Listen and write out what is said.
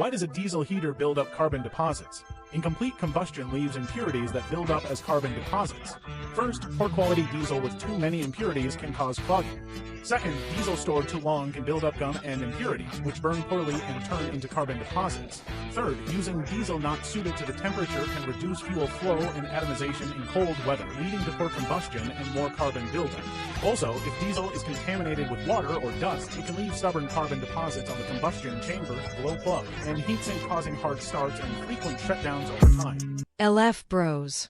Why does a diesel heater build up carbon deposits? Incomplete combustion leaves impurities that build up as carbon deposits. First, poor quality diesel with too many impurities can cause clogging. Second, diesel stored too long can build up gum and impurities, which burn poorly and turn into carbon deposits. Third, using diesel not suited to the temperature can reduce fuel flow and atomization in cold weather, leading to poor combustion and more carbon buildup. Also, if diesel is contaminated with water or dust, it can leave stubborn carbon deposits on the combustion chamber below plug, and heat sink causing hard starts and frequent shutdowns over time. lfbros.